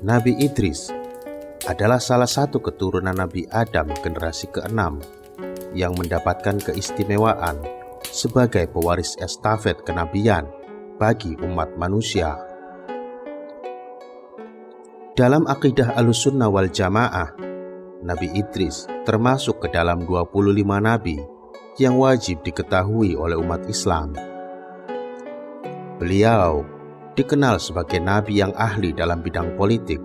Nabi Idris adalah salah satu keturunan Nabi Adam generasi ke-6 yang mendapatkan keistimewaan sebagai pewaris estafet kenabian bagi umat manusia. Dalam akidah Ahlussunnah wal Jamaah, Nabi Idris termasuk ke dalam 25 nabi yang wajib diketahui oleh umat Islam. Beliau dikenal sebagai nabi yang ahli dalam bidang politik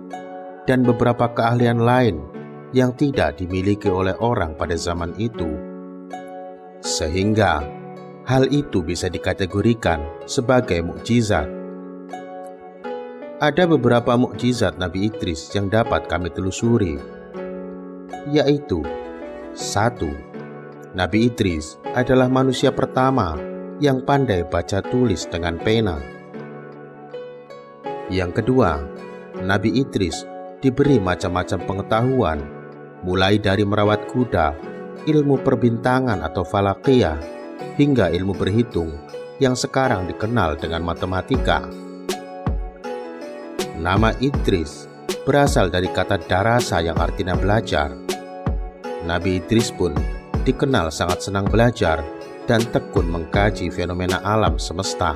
dan beberapa keahlian lain yang tidak dimiliki oleh orang pada zaman itu, sehingga hal itu bisa dikategorikan sebagai mukjizat. Ada beberapa mukjizat Nabi Idris yang dapat kami telusuri, yaitu 1. Nabi Idris adalah manusia pertama yang pandai baca tulis dengan pena. Yang kedua, Nabi Idris diberi macam-macam pengetahuan, mulai dari merawat kuda, ilmu perbintangan atau falakiyah, hingga ilmu berhitung yang sekarang dikenal dengan matematika. Nama Idris berasal dari kata darasa yang artinya belajar. Nabi Idris pun dikenal sangat senang belajar dan tekun mengkaji fenomena alam semesta.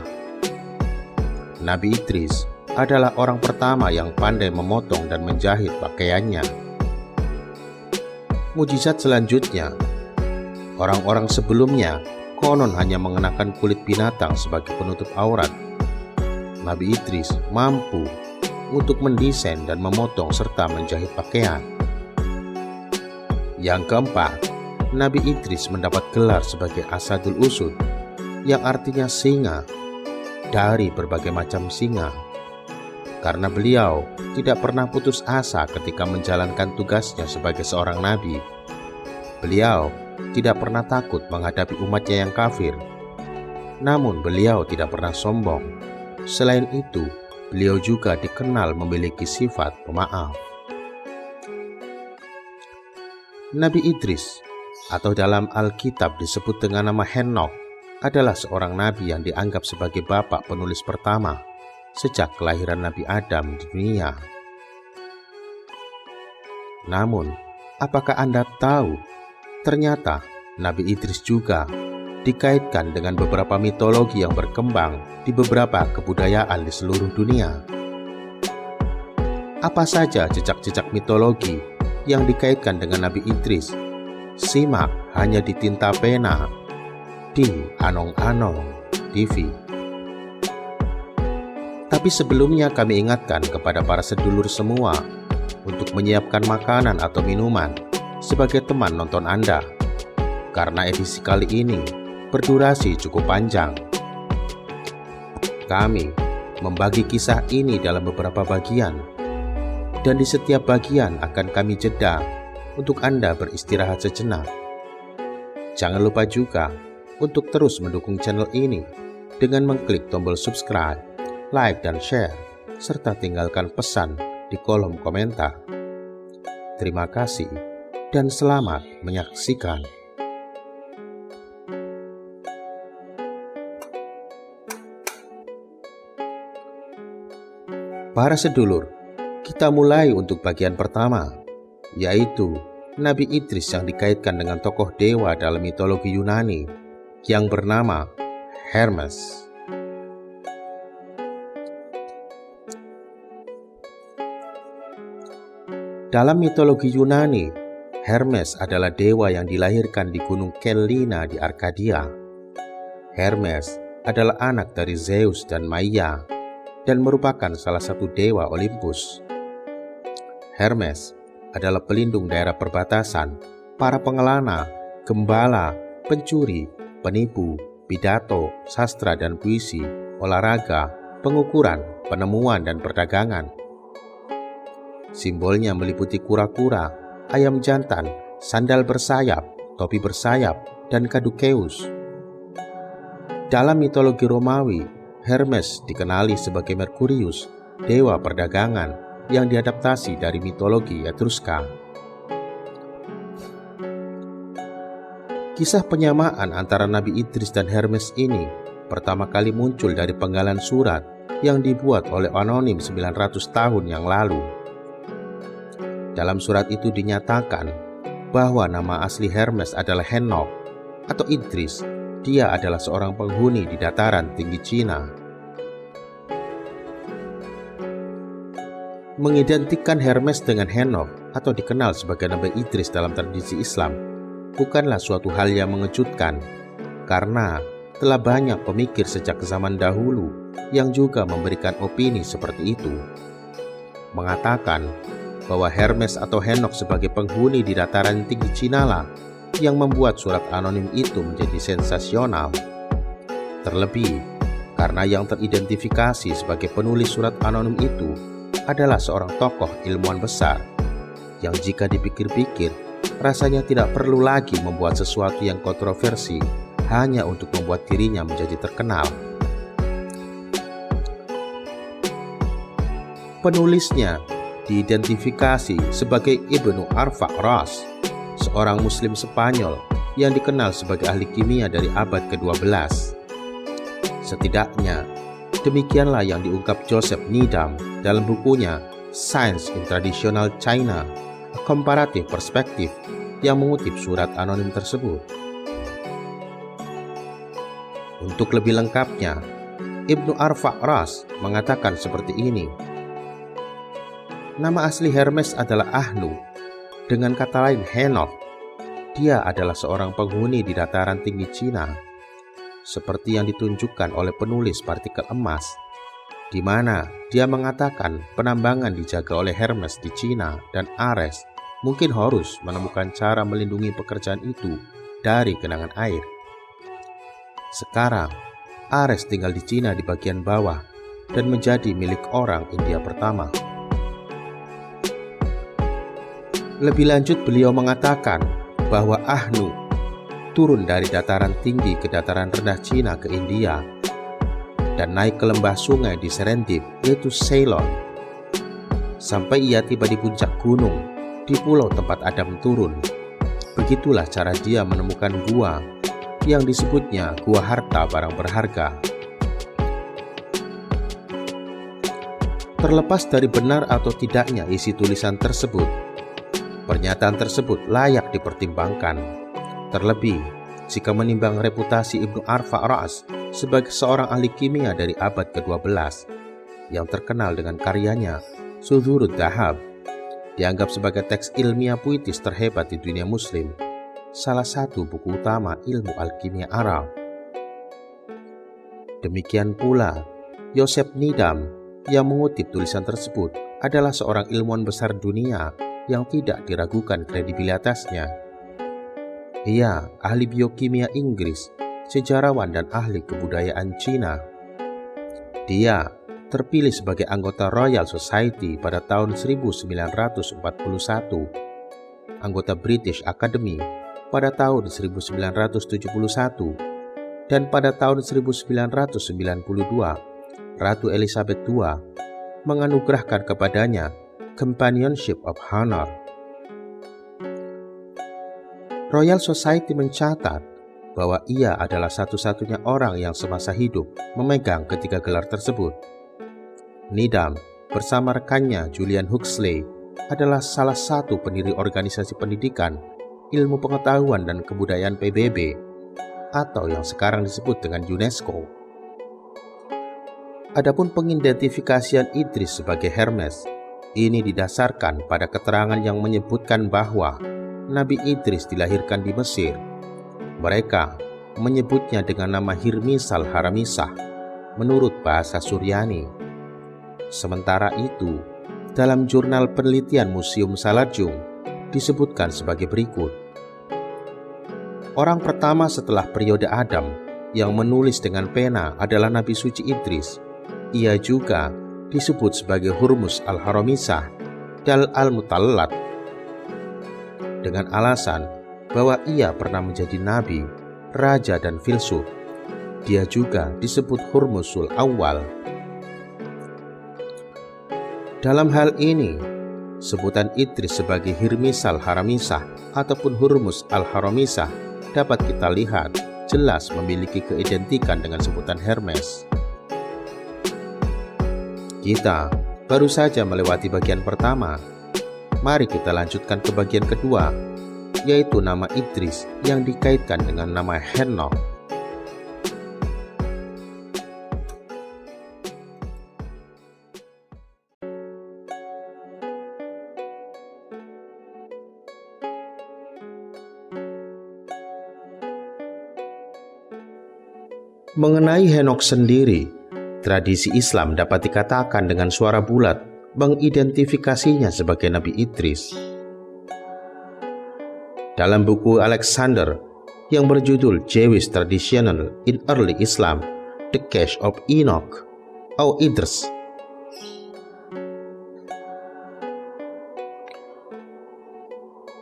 Nabi Idris adalah orang pertama yang pandai memotong dan menjahit pakaiannya. Mukjizat selanjutnya, orang-orang sebelumnya konon hanya mengenakan kulit binatang sebagai penutup aurat. Nabi Idris mampu untuk mendesain dan memotong serta menjahit pakaian. Yang keempat, Nabi Idris mendapat gelar sebagai Asadul Usud, yang artinya singa, dari berbagai macam singa. Karena beliau tidak pernah putus asa ketika menjalankan tugasnya sebagai seorang nabi. Beliau tidak pernah takut menghadapi umatnya yang kafir. Namun beliau tidak pernah sombong. Selain itu, beliau juga dikenal memiliki sifat pemaaf. Nabi Idris, atau dalam Alkitab disebut dengan nama Henokh, adalah seorang nabi yang dianggap sebagai bapak penulis pertama sejak kelahiran Nabi Adam di dunia. Namun, apakah Anda tahu, ternyata Nabi Idris juga dikaitkan dengan beberapa mitologi yang berkembang di beberapa kebudayaan di seluruh dunia. Apa saja jejak-jejak mitologi yang dikaitkan dengan Nabi Idris? Simak hanya di Tinta Pena di Anong-Anong TV. Tapi sebelumnya kami ingatkan kepada para sedulur semua untuk menyiapkan makanan atau minuman sebagai teman nonton Anda, karena edisi kali ini berdurasi cukup panjang. Kami membagi kisah ini dalam beberapa bagian, dan di setiap bagian akan kami jeda untuk Anda beristirahat sejenak. Jangan lupa juga untuk terus mendukung channel ini dengan mengklik tombol subscribe, like dan share, serta tinggalkan pesan di kolom komentar. Terima kasih dan selamat menyaksikan. Para sedulur, kita mulai untuk bagian pertama, yaitu Nabi Idris yang dikaitkan dengan tokoh dewa dalam mitologi Yunani yang bernama Hermes. Dalam mitologi Yunani, Hermes adalah dewa yang dilahirkan di Gunung Kellina di Arkadia. Hermes adalah anak dari Zeus dan Maia dan merupakan salah satu dewa Olympus. Hermes adalah pelindung daerah perbatasan, para pengelana, gembala, pencuri, penipu, pidato, sastra dan puisi, olahraga, pengukuran, penemuan dan perdagangan. Simbolnya meliputi kura-kura, ayam jantan, sandal bersayap, topi bersayap, dan kadukeus. Dalam mitologi Romawi, Hermes dikenali sebagai Merkurius, dewa perdagangan yang diadaptasi dari mitologi Etruska. Kisah penyamaan antara Nabi Idris dan Hermes ini pertama kali muncul dari penggalan surat yang dibuat oleh anonim 900 tahun yang lalu. Dalam surat itu dinyatakan bahwa nama asli Hermes adalah Henok atau Idris. Dia adalah seorang penghuni di dataran tinggi Cina. Mengidentikan Hermes dengan Henok atau dikenal sebagai Nabi Idris dalam tradisi Islam bukanlah suatu hal yang mengejutkan, karena telah banyak pemikir sejak zaman dahulu yang juga memberikan opini seperti itu, mengatakan bahwa Hermes atau Henok sebagai penghuni di dataran tinggi Cina lah yang membuat surat anonim itu menjadi sensasional. Terlebih karena yang teridentifikasi sebagai penulis surat anonim itu adalah seorang tokoh ilmuwan besar yang jika dipikir-pikir rasanya tidak perlu lagi membuat sesuatu yang kontroversi hanya untuk membuat dirinya menjadi terkenal. Penulisnya diidentifikasi sebagai Ibnu Arfa Ras, seorang muslim Spanyol yang dikenal sebagai ahli kimia dari abad ke-12. Setidaknya demikianlah yang diungkap Joseph Needham dalam bukunya Science in Traditional China, A Comparative Perspective, yang mengutip surat anonim tersebut. Untuk lebih lengkapnya, Ibnu Arfa Ras mengatakan seperti ini. Nama asli Hermes adalah Ahnu, dengan kata lain Henok. Dia adalah seorang penghuni di dataran tinggi Cina, seperti yang ditunjukkan oleh penulis partikel emas, di mana dia mengatakan penambangan dijaga oleh Hermes di Cina dan Ares mungkin Horus menemukan cara melindungi pekerjaan itu dari genangan air. Sekarang, Ares tinggal di Cina di bagian bawah dan menjadi milik orang India pertama. Lebih lanjut, beliau mengatakan bahwa Ahnu turun dari dataran tinggi ke dataran rendah Cina ke India dan naik ke lembah sungai di Serendip, yaitu Ceylon, sampai ia tiba di puncak gunung di pulau tempat Adam turun. Begitulah cara dia menemukan gua yang disebutnya gua harta barang berharga. Terlepas dari benar atau tidaknya isi tulisan tersebut, pernyataan tersebut layak dipertimbangkan, terlebih jika menimbang reputasi Ibnu Arfa Ras sebagai seorang ahli kimia dari abad ke-12 yang terkenal dengan karyanya Sudurud Dahab, dianggap sebagai teks ilmiah puitis terhebat di dunia muslim, salah satu buku utama ilmu alkimia Arab. Demikian pula, Joseph Needham yang mengutip tulisan tersebut adalah seorang ilmuwan besar dunia yang tidak diragukan kredibilitasnya. Ia ahli biokimia Inggris, sejarawan dan ahli kebudayaan Cina. Dia terpilih sebagai anggota Royal Society pada tahun 1941, anggota British Academy pada tahun 1971, dan pada tahun 1992, Ratu Elizabeth II menganugerahkan kepadanya Companionship of Honor. Royal Society mencatat bahwa ia adalah satu-satunya orang yang semasa hidup memegang ketiga gelar tersebut. Needham bersama rekannya Julian Huxley adalah salah satu pendiri organisasi pendidikan, ilmu pengetahuan dan kebudayaan PBB, atau yang sekarang disebut dengan UNESCO. Adapun pengidentifikasian Idris sebagai Hermes, ini didasarkan pada keterangan yang menyebutkan bahwa Nabi Idris dilahirkan di Mesir. Mereka menyebutnya dengan nama Hirmisal Haramisah menurut bahasa Suryani. Sementara itu, dalam jurnal penelitian Museum Salajung disebutkan sebagai berikut. Orang pertama setelah periode Adam yang menulis dengan pena adalah Nabi suci Idris. Ia juga disebut sebagai Hurmus al-Haramisah Dal al-Mutallat, dengan alasan bahwa ia pernah menjadi nabi, raja dan filsuf. Dia juga disebut Hurmusul Awal. Dalam hal ini, sebutan Idris sebagai Hirmisal Haramisah ataupun Hurmus al-Haramisah dapat kita lihat jelas memiliki keidentikan dengan sebutan Hermes. Kita baru saja melewati bagian pertama, Mari kita lanjutkan ke bagian kedua, yaitu nama Idris yang dikaitkan dengan nama Henokh. Mengenai Henokh sendiri, tradisi Islam dapat dikatakan dengan suara bulat mengidentifikasinya sebagai Nabi Idris. Dalam buku Alexander yang berjudul Jewish Tradition in Early Islam, The Case of Enoch atau Idris,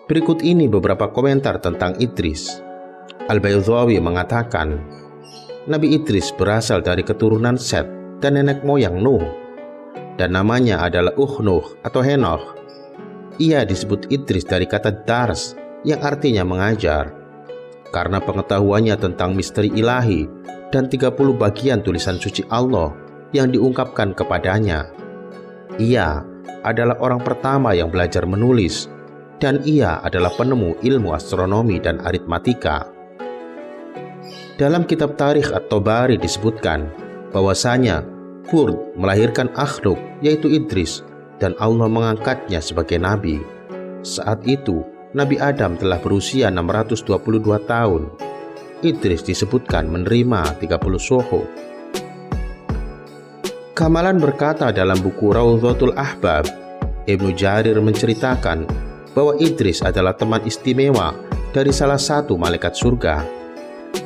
berikut ini beberapa komentar tentang Idris. Al-Baydawi mengatakan, Nabi Idris berasal dari keturunan Set dan nenek moyang Nuh, dan namanya adalah Nuh atau Henokh. Ia disebut Idris dari kata dars yang artinya mengajar, karena pengetahuannya tentang misteri ilahi dan 30 bagian tulisan suci Allah yang diungkapkan kepadanya. Ia adalah orang pertama yang belajar menulis, dan ia adalah penemu ilmu astronomi dan aritmatika. Dalam kitab Tarikh At-Tabari disebutkan bahwasanya Hud melahirkan Akhnuk yaitu Idris, dan Allah mengangkatnya sebagai nabi. Saat itu Nabi Adam telah berusia 622 tahun. Idris disebutkan menerima 30 suhuf. Kamalan berkata dalam buku Rawdatul Ahbab, Ibnu Jarir menceritakan bahwa Idris adalah teman istimewa dari salah satu malaikat surga,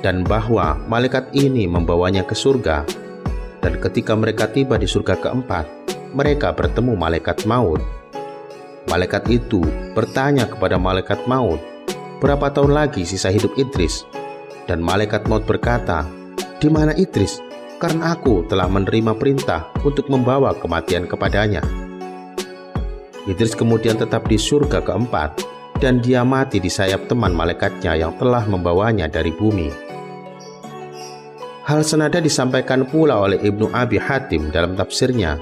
dan bahwa malaikat ini membawanya ke surga. Dan ketika mereka tiba di surga keempat, mereka bertemu malaikat maut. Malaikat itu bertanya kepada malaikat maut, berapa tahun lagi sisa hidup Idris? Dan malaikat maut berkata, di mana Idris? Karena aku telah menerima perintah untuk membawa kematian kepadanya. Idris kemudian tetap di surga keempat, dan dia mati di sayap teman malaikatnya yang telah membawanya dari bumi. Hal senada disampaikan pula oleh Ibnu Abi Hatim dalam tafsirnya,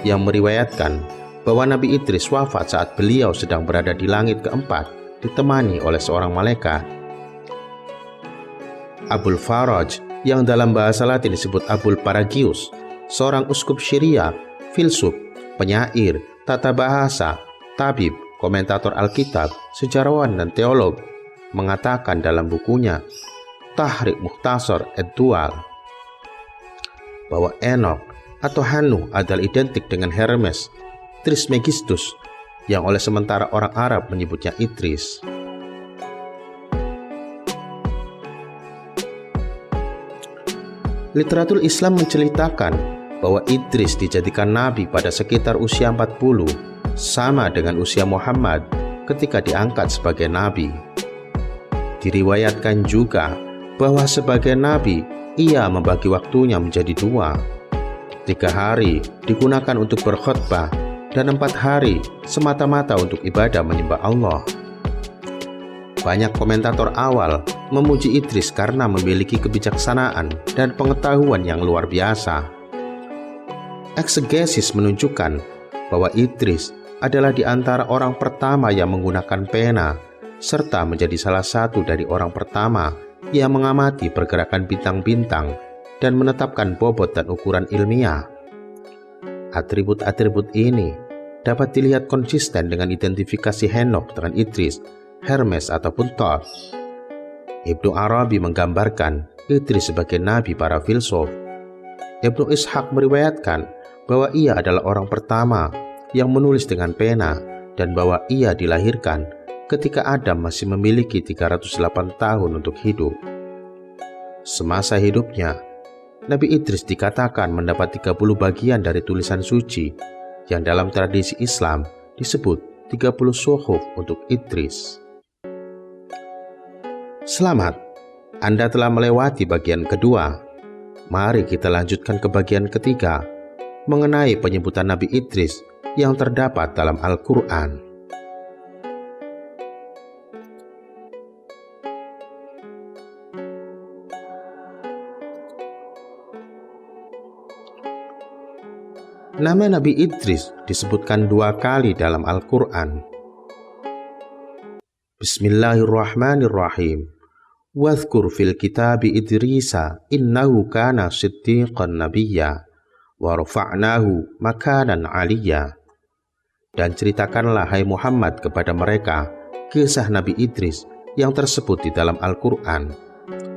yang meriwayatkan bahwa Nabi Idris wafat saat beliau sedang berada di langit keempat, ditemani oleh seorang malaikat. Abul Faraj, yang dalam bahasa Latin disebut Abul Paragius, seorang uskup Syria, filsuf, penyair, tata bahasa, tabib, komentator Alkitab, sejarawan dan teolog, mengatakan dalam bukunya Tahrik Mukhtasar Ad-Dual bahwa Henokh atau Hanukh adalah identik dengan Hermes Trismegistus, yang oleh sementara orang Arab menyebutnya Idris. Literatur Islam menceritakan bahwa Idris dijadikan nabi pada sekitar usia 40, sama dengan usia Muhammad ketika diangkat sebagai nabi. Diriwayatkan juga bahwa sebagai nabi ia membagi waktunya menjadi 2. 3 hari digunakan untuk berkhutbah, dan 4 hari semata-mata untuk ibadah menyembah Allah. Banyak komentator awal memuji Idris karena memiliki kebijaksanaan dan pengetahuan yang luar biasa. Eksegesis menunjukkan bahwa Idris adalah di antara orang pertama yang menggunakan pena, serta menjadi salah satu dari orang pertama yang mengamati pergerakan bintang-bintang dan menetapkan bobot dan ukuran ilmiah. Atribut-atribut ini dapat dilihat konsisten dengan identifikasi Henokh dengan Idris, Hermes ataupun Thoth. Ibnu Arabi menggambarkan Idris sebagai nabi para filsuf. Ibnu Ishaq meriwayatkan bahwa ia adalah orang pertama yang menulis dengan pena, dan bahwa ia dilahirkan ketika Adam masih memiliki 308 tahun untuk hidup. Semasa hidupnya, Nabi Idris dikatakan mendapat 30 bagian dari tulisan suci, yang dalam tradisi Islam disebut 30 suhuf untuk Idris. Selamat, Anda telah melewati bagian kedua. Mari kita lanjutkan ke bagian ketiga, mengenai penyebutan Nabi Idris yang terdapat dalam Al-Quran. Nama Nabi Idris disebutkan 2 kali dalam Al-Quran. Bismillahirrahmanirrahim. Wadhkur fil kitabi Idrisa innahu kana siddiqan nabiyya wa rafa'nahu makanan aliyya. Dan ceritakanlah hai Muhammad kepada mereka kisah Nabi Idris yang tersebut di dalam Al-Quran.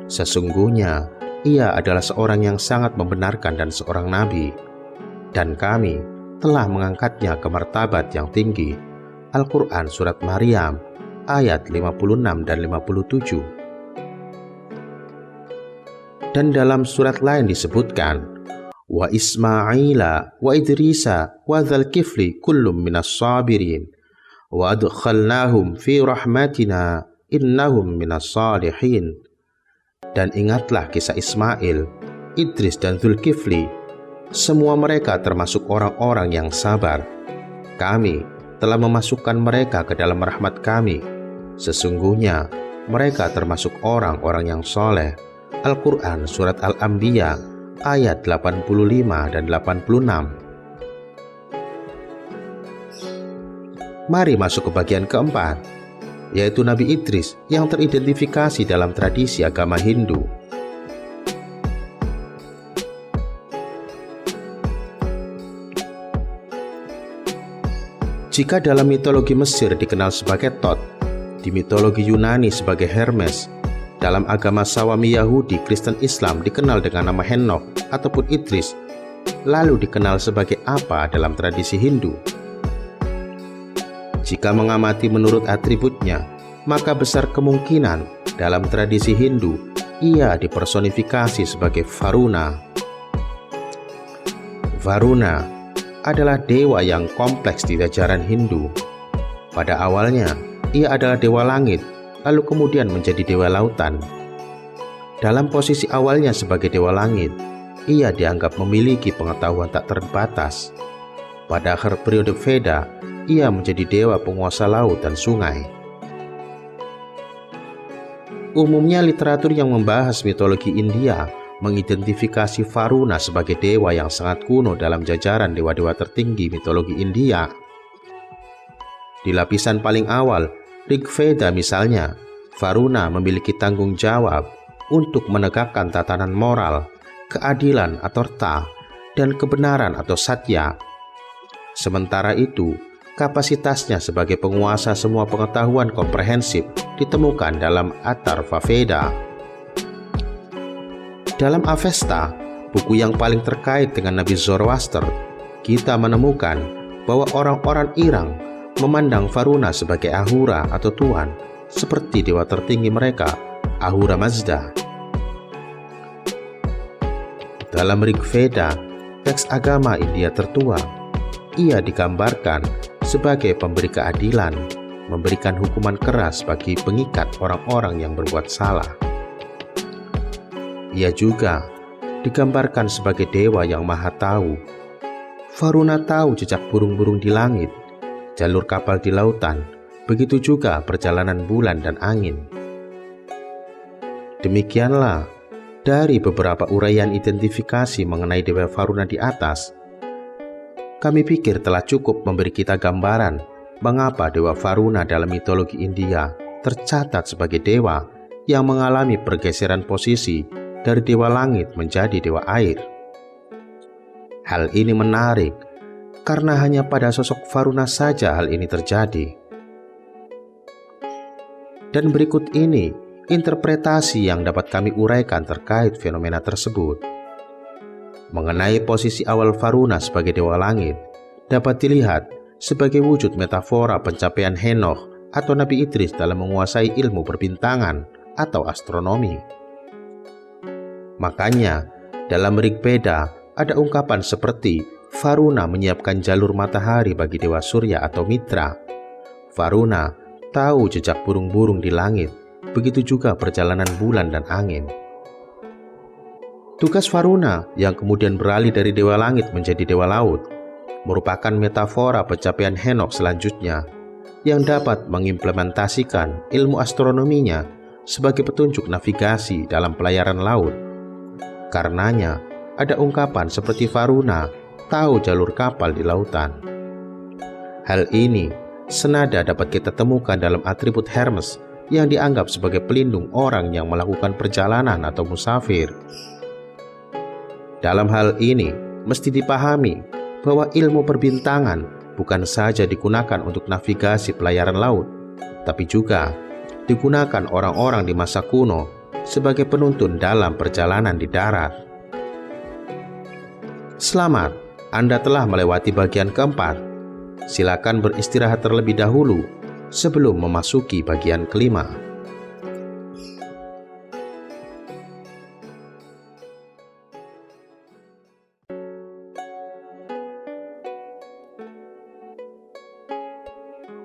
Sesungguhnya ia adalah seorang yang sangat membenarkan dan seorang nabi, dan kami telah mengangkatnya ke martabat yang tinggi. Al-Quran Surat Maryam ayat 56 dan 57. Dan dalam surat lain disebutkan, wa Ismaila wa Idrisa wa dzal kifli kullum minas sabirin wa adkhalnahum fi rahmatina innahum minas salihin. Dan ingatlah kisah Ismail, Idris dan Dzulkifli, semua mereka termasuk orang-orang yang sabar. Kami telah memasukkan mereka ke dalam rahmat kami. Sesungguhnya mereka termasuk orang-orang yang soleh. Al-Quran Surat Al-Anbiya ayat 85 dan 86. Mari masuk ke bagian keempat, yaitu Nabi Idris yang teridentifikasi dalam tradisi agama Hindu. Jika dalam mitologi Mesir dikenal sebagai Thoth, di mitologi Yunani sebagai Hermes, dalam agama Sawami Yahudi, Kristen, Islam dikenal dengan nama Henokh ataupun Idris, lalu dikenal sebagai apa dalam tradisi Hindu? Jika mengamati menurut atributnya, maka besar kemungkinan dalam tradisi Hindu ia dipersonifikasi sebagai Varuna. Varuna adalah dewa yang kompleks di ajaran Hindu. Pada awalnya, ia adalah dewa langit, lalu kemudian menjadi dewa lautan. Dalam posisi awalnya sebagai dewa langit, ia dianggap memiliki pengetahuan tak terbatas. Pada akhir periode Veda, ia menjadi dewa penguasa laut dan sungai. Umumnya literatur yang membahas mitologi India mengidentifikasi Varuna sebagai dewa yang sangat kuno dalam jajaran dewa-dewa tertinggi mitologi India. Di lapisan paling awal, Rig Veda misalnya, Varuna memiliki tanggung jawab untuk menegakkan tatanan moral, keadilan atau artha, dan kebenaran atau satya. Sementara itu, kapasitasnya sebagai penguasa semua pengetahuan komprehensif ditemukan dalam Atharva Veda. Dalam Avesta, buku yang paling terkait dengan Nabi Zoroaster, kita menemukan bahwa orang-orang Irang memandang Varuna sebagai Ahura atau Tuhan, seperti dewa tertinggi mereka, Ahura Mazda. Dalam Rig Veda, teks agama India tertua, ia digambarkan sebagai pemberi keadilan, memberikan hukuman keras bagi pengikat orang-orang yang berbuat salah. Ia juga digambarkan sebagai dewa yang maha tahu. Varuna tahu jejak burung-burung di langit, jalur kapal di lautan, begitu juga perjalanan bulan dan angin. Demikianlah dari beberapa uraian identifikasi mengenai dewa Varuna di atas, kami pikir telah cukup memberi kita gambaran mengapa dewa Varuna dalam mitologi India tercatat sebagai dewa yang mengalami pergeseran posisi dari dewa langit menjadi dewa air. Hal ini menarik karena hanya pada sosok Varuna saja hal ini terjadi. Dan berikut ini interpretasi yang dapat kami uraikan terkait fenomena tersebut. Mengenai posisi awal Varuna sebagai dewa langit, dapat dilihat sebagai wujud metafora pencapaian Henokh atau Nabi Idris dalam menguasai ilmu perbintangan atau astronomi. Makanya, dalam Rig Veda ada ungkapan seperti Varuna menyiapkan jalur matahari bagi dewa Surya atau Mitra. Varuna tahu jejak burung-burung di langit, begitu juga perjalanan bulan dan angin. Tugas Varuna yang kemudian beralih dari dewa langit menjadi dewa laut merupakan metafora pencapaian Henokh selanjutnya yang dapat mengimplementasikan ilmu astronominya sebagai petunjuk navigasi dalam pelayaran laut. Karenanya, ada ungkapan seperti Varuna tahu jalur kapal di lautan. Hal ini senada dapat kita temukan dalam atribut Hermes yang dianggap sebagai pelindung orang yang melakukan perjalanan atau musafir. Dalam hal ini, mesti dipahami bahwa ilmu perbintangan bukan saja digunakan untuk navigasi pelayaran laut, tapi juga digunakan orang-orang di masa kuno sebagai penuntun dalam perjalanan di darat. Selamat, Anda telah melewati bagian keempat. Silakan beristirahat terlebih dahulu sebelum memasuki bagian kelima.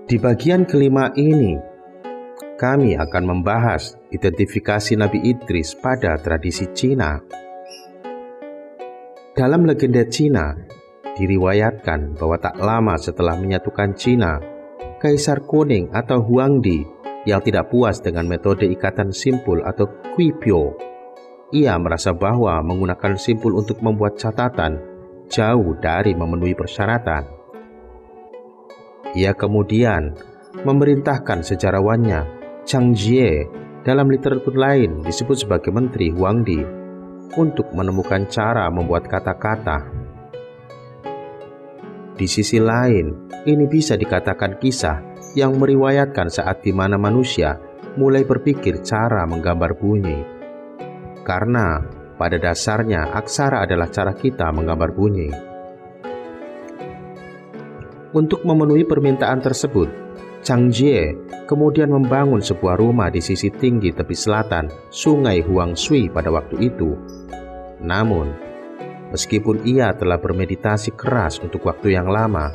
Di bagian kelima ini, kami akan membahas identifikasi Nabi Idris pada tradisi Cina. Dalam legenda Cina, diriwayatkan bahwa tak lama setelah menyatukan Cina, Kaisar Kuning atau Huangdi yang tidak puas dengan metode ikatan simpul atau Quipio, ia merasa bahwa menggunakan simpul untuk membuat catatan jauh dari memenuhi persyaratan. Ia kemudian memerintahkan sejarawannya Chang Jie, dalam literatur lain disebut sebagai Menteri Huangdi, untuk menemukan cara membuat kata-kata. Di sisi lain, ini bisa dikatakan kisah yang meriwayatkan saat di mana manusia mulai berpikir cara menggambar bunyi. Karena pada dasarnya aksara adalah cara kita menggambar bunyi. Untuk memenuhi permintaan tersebut, Chang Jie kemudian membangun sebuah rumah di sisi tinggi tepi selatan Sungai Huangshui pada waktu itu. Namun, meskipun ia telah bermeditasi keras untuk waktu yang lama,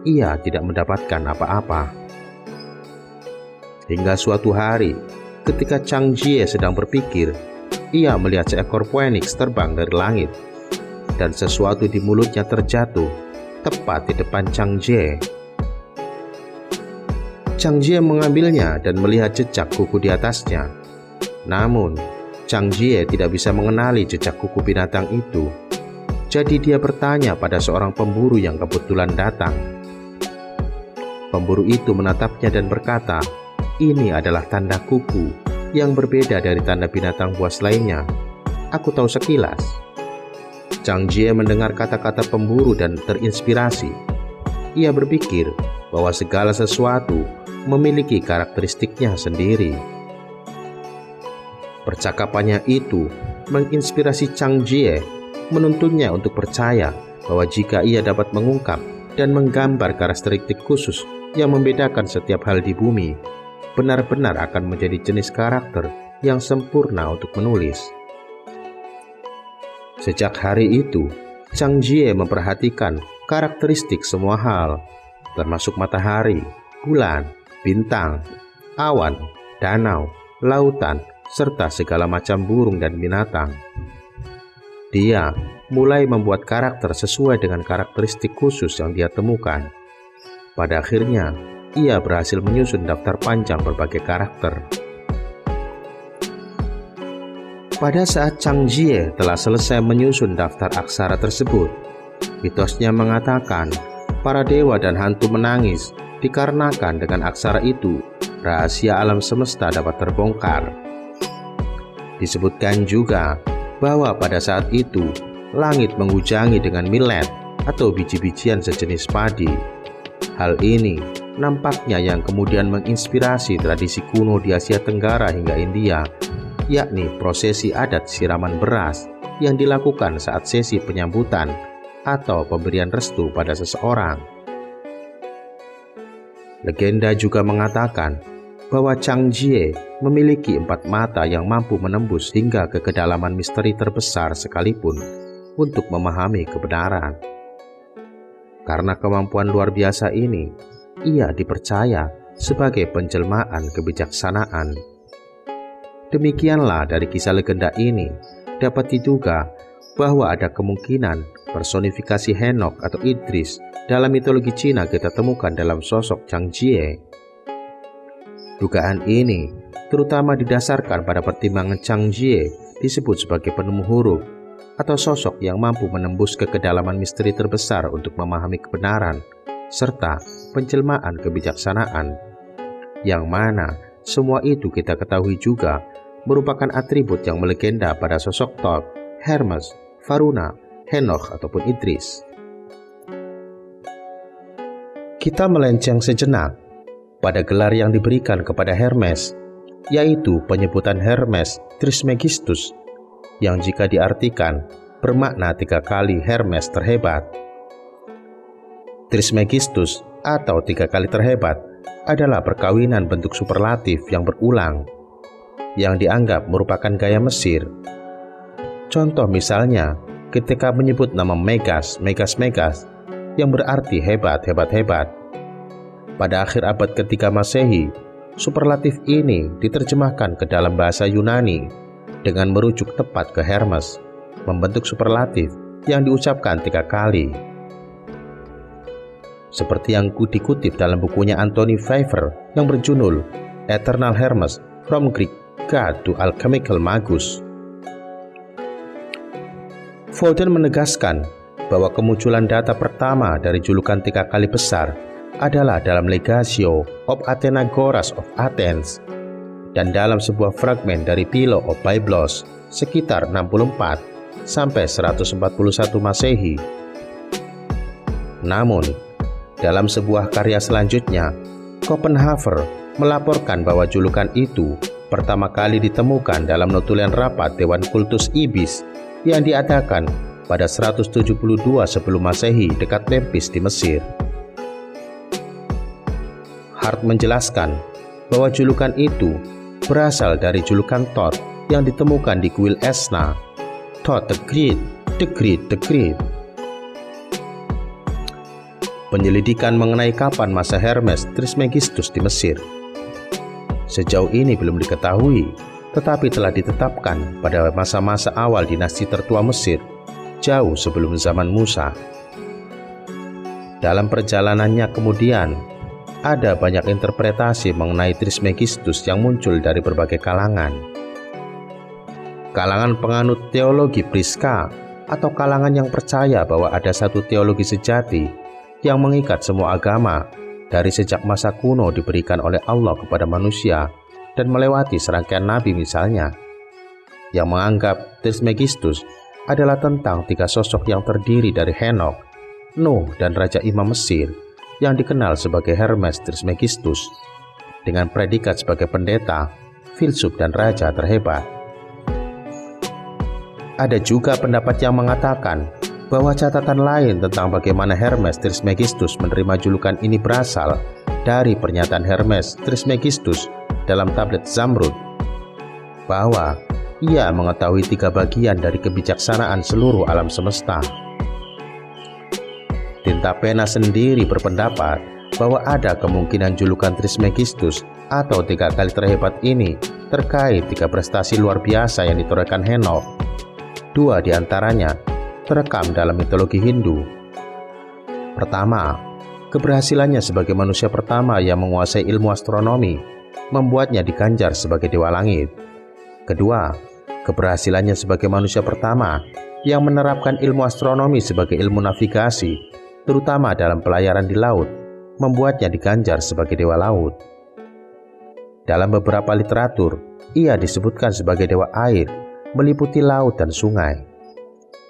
ia tidak mendapatkan apa-apa. Hingga suatu hari, ketika Chang Jie sedang berpikir, ia melihat seekor phoenix terbang dari langit, dan sesuatu di mulutnya terjatuh tepat di depan Chang Jie. Chang Jie mengambilnya dan melihat jejak kuku di atasnya. Namun, Chang Jie tidak bisa mengenali jejak kuku binatang itu. Jadi dia bertanya pada seorang pemburu yang kebetulan datang. Pemburu itu menatapnya dan berkata, "Ini adalah tanda kuku yang berbeda dari tanda binatang buas lainnya. Aku tahu sekilas." Chang Jie mendengar kata-kata pemburu dan terinspirasi. Ia berpikir bahwa segala sesuatu memiliki karakteristiknya sendiri. Percakapannya itu menginspirasi Chang Jie, menuntunnya untuk percaya bahwa jika ia dapat mengungkap dan menggambar karakteristik khusus yang membedakan setiap hal di bumi, benar-benar akan menjadi jenis karakter yang sempurna untuk menulis. Sejak hari itu, Chang Jie memperhatikan karakteristik semua hal, termasuk matahari, bulan, bintang, awan, danau, lautan, serta segala macam burung dan binatang. Dia mulai membuat karakter sesuai dengan karakteristik khusus yang dia temukan. Pada akhirnya, ia berhasil menyusun daftar panjang berbagai karakter. Pada saat Chang Jie telah selesai menyusun daftar aksara tersebut, mitosnya mengatakan para dewa dan hantu menangis dikarenakan dengan aksara itu rahasia alam semesta dapat terbongkar. Disebutkan juga bahwa pada saat itu langit menghujangi dengan millet atau biji-bijian sejenis padi. Hal ini nampaknya yang kemudian menginspirasi tradisi kuno di Asia Tenggara hingga India, yakni prosesi adat siraman beras yang dilakukan saat sesi penyambutan atau pemberian restu pada seseorang. Legenda juga mengatakan bahwa Chang Jie memiliki 4 mata yang mampu menembus hingga ke kedalaman misteri terbesar sekalipun untuk memahami kebenaran. Karena kemampuan luar biasa ini, ia dipercaya sebagai penjelmaan kebijaksanaan. Demikianlah dari kisah legenda ini dapat diduga bahwa ada kemungkinan personifikasi Henok atau Idris dalam mitologi Cina kita temukan dalam sosok Chang Jie. Dugaan ini terutama didasarkan pada pertimbangan Chang Jie disebut sebagai penemu huruf atau sosok yang mampu menembus ke kedalaman misteri terbesar untuk memahami kebenaran serta penjelmaan kebijaksanaan, yang mana semua itu kita ketahui juga merupakan atribut yang melegenda pada sosok Thoth, Hermes, Varuna, Henoch ataupun Idris. Kita melenceng sejenak pada gelar yang diberikan kepada Hermes, yaitu penyebutan Hermes Trismegistus, yang jika diartikan bermakna 3 kali Hermes terhebat. Trismegistus atau 3 kali terhebat adalah perkawinan bentuk superlatif yang berulang, yang dianggap merupakan gaya Mesir. Contoh misalnya ketika menyebut nama Megas, yang berarti hebat. Pada akhir abad ke-3 Masehi, superlatif ini diterjemahkan ke dalam bahasa Yunani dengan merujuk tepat ke Hermes, membentuk superlatif yang diucapkan 3 kali. Seperti yang dikutip dalam bukunya Anthony Pfeiffer yang berjudul Eternal Hermes From Greek God to Alchemical Magus. Fulton menegaskan bahwa kemunculan data pertama dari julukan 3 kali besar adalah dalam Legatio of Athenagoras of Athens dan dalam sebuah fragmen dari Philo of Byblos sekitar 64 sampai 141 Masehi. Namun, dalam sebuah karya selanjutnya, Copenhaver melaporkan bahwa julukan itu pertama kali ditemukan dalam notulen rapat Dewan Kultus Ibis yang diadakan pada 172 sebelum Masehi dekat Memphis di Mesir. Hart menjelaskan bahwa julukan itu berasal dari julukan Thoth yang ditemukan di kuil Esna, Thoth the Great. Penyelidikan mengenai kapan masa Hermes Trismegistus di Mesir sejauh ini belum diketahui, tetapi telah ditetapkan pada masa-masa awal dinasti tertua Mesir, jauh sebelum zaman Musa. Dalam perjalanannya kemudian, ada banyak interpretasi mengenai Trismegistus yang muncul dari berbagai kalangan. Kalangan penganut teologi Priska atau kalangan yang percaya bahwa ada satu teologi sejati yang mengikat semua agama dari sejak masa kuno diberikan oleh Allah kepada manusia dan melewati serangkaian nabi misalnya, yang menganggap Trismegistus adalah tentang 3 sosok yang terdiri dari Henoch, Nuh, dan Raja Imam Mesir yang dikenal sebagai Hermes Trismegistus dengan predikat sebagai pendeta, filsuf, dan raja terhebat. Ada juga pendapat yang mengatakan bahwa catatan lain tentang bagaimana Hermes Trismegistus menerima julukan ini berasal dari pernyataan Hermes Trismegistus dalam tablet Zamrud, bahwa ia mengetahui 3 bagian dari kebijaksanaan seluruh alam semesta. Tinta Pena sendiri berpendapat bahwa ada kemungkinan julukan Trismegistus atau 3 kali terhebat ini terkait 3 prestasi luar biasa yang ditorehkan Henoch. 2 diantaranya terekam dalam mitologi Hindu. Pertama, keberhasilannya sebagai manusia pertama yang menguasai ilmu astronomi membuatnya diganjar sebagai dewa langit. Kedua, keberhasilannya sebagai manusia pertama yang menerapkan ilmu astronomi sebagai ilmu navigasi, terutama dalam pelayaran di laut, membuatnya diganjar sebagai dewa laut. Dalam beberapa literatur, ia disebutkan sebagai dewa air, meliputi laut dan sungai.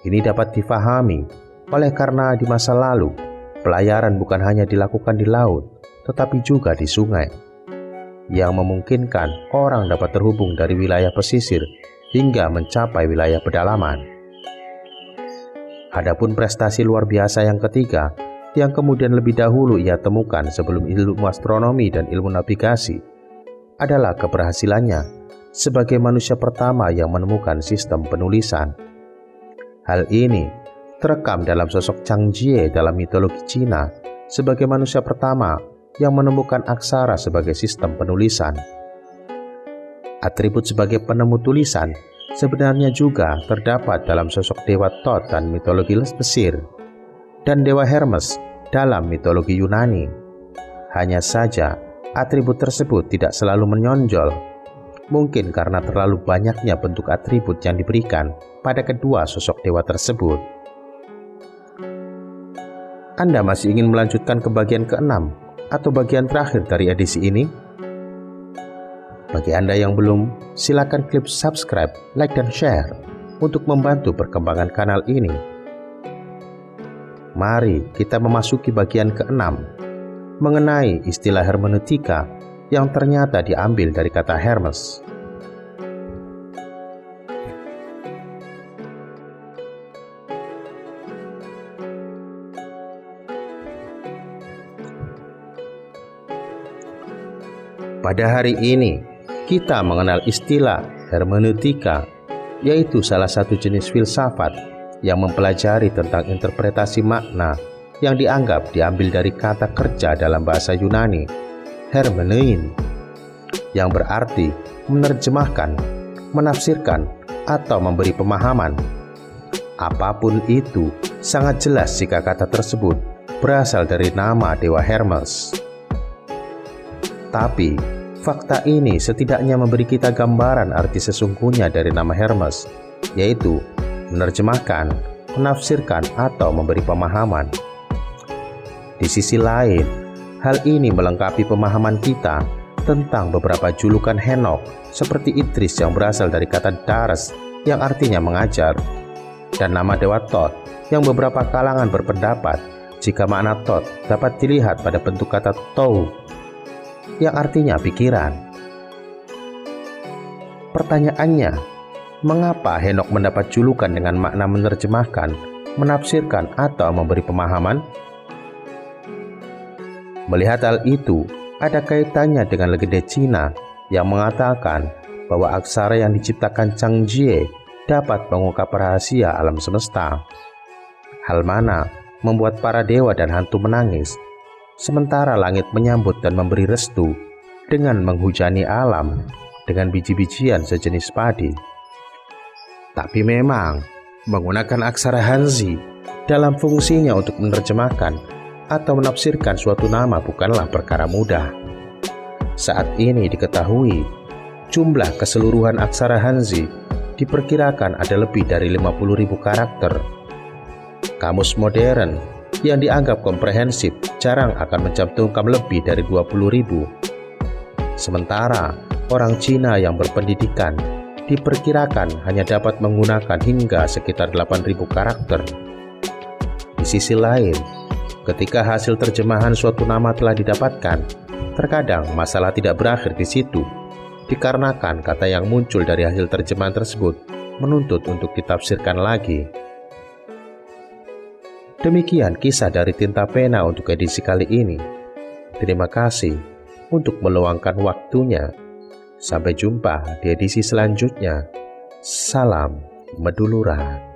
Ini dapat difahami oleh karena di masa lalu, pelayaran bukan hanya dilakukan di laut, tetapi juga di sungai, yang memungkinkan orang dapat terhubung dari wilayah pesisir hingga mencapai wilayah pedalaman. Adapun prestasi luar biasa yang ketiga, yang kemudian lebih dahulu ia temukan sebelum ilmu astronomi dan ilmu navigasi, adalah keberhasilannya sebagai manusia pertama yang menemukan sistem penulisan. Hal ini terekam dalam sosok Chang Jie dalam mitologi Cina sebagai manusia pertama yang menemukan aksara sebagai sistem penulisan. Atribut sebagai penemu tulisan sebenarnya juga terdapat dalam sosok Dewa Thoth dan mitologi Mesir dan Dewa Hermes dalam mitologi Yunani. Hanya saja atribut tersebut tidak selalu menonjol, mungkin karena terlalu banyaknya bentuk atribut yang diberikan pada kedua sosok dewa tersebut. Anda masih ingin melanjutkan ke bagian ke-6 atau bagian terakhir dari edisi ini? Bagi Anda yang belum, silakan klik subscribe, like, dan share untuk membantu perkembangan kanal ini. Mari kita memasuki bagian ke-6 mengenai istilah hermeneutika yang ternyata diambil dari kata Hermes. Pada hari ini, kita mengenal istilah hermeneutika, yaitu salah satu jenis filsafat yang mempelajari tentang interpretasi makna yang dianggap diambil dari kata kerja dalam bahasa Yunani, hermenein, yang berarti menerjemahkan, menafsirkan, atau memberi pemahaman. Apapun itu, sangat jelas jika kata tersebut berasal dari nama dewa Hermes. Tapi, fakta ini setidaknya memberi kita gambaran arti sesungguhnya dari nama Hermes, yaitu menerjemahkan, menafsirkan, atau memberi pemahaman. Di sisi lain, hal ini melengkapi pemahaman kita tentang beberapa julukan Henokh seperti Idris yang berasal dari kata Dares yang artinya mengajar, dan nama dewa Thoth yang beberapa kalangan berpendapat jika makna Thoth dapat dilihat pada bentuk kata Thou yang artinya pikiran. Pertanyaannya, mengapa Henokh mendapat julukan dengan makna menerjemahkan, menafsirkan, atau memberi pemahaman? Melihat hal itu, ada kaitannya dengan legenda Cina yang mengatakan bahwa aksara yang diciptakan Chang Jie dapat mengungkap rahasia alam semesta. Hal mana membuat para dewa dan hantu menangis, sementara langit menyambut dan memberi restu dengan menghujani alam dengan biji-bijian sejenis padi. Tapi memang menggunakan aksara Hanzi dalam fungsinya untuk menerjemahkan atau menafsirkan suatu nama bukanlah perkara mudah. Saat ini diketahui jumlah keseluruhan aksara Hanzi diperkirakan ada lebih dari 50.000 karakter. Kamus modern yang dianggap komprehensif jarang akan mencantumkan lebih dari 20.000. Sementara orang Cina yang berpendidikan diperkirakan hanya dapat menggunakan hingga sekitar 8.000 karakter. Di sisi lain, ketika hasil terjemahan suatu nama telah didapatkan, terkadang masalah tidak berakhir di situ, dikarenakan kata yang muncul dari hasil terjemahan tersebut menuntut untuk ditafsirkan lagi. Demikian kisah dari Tinta Pena untuk edisi kali ini. Terima kasih untuk meluangkan waktunya. Sampai jumpa di edisi selanjutnya. Salam Meduluran.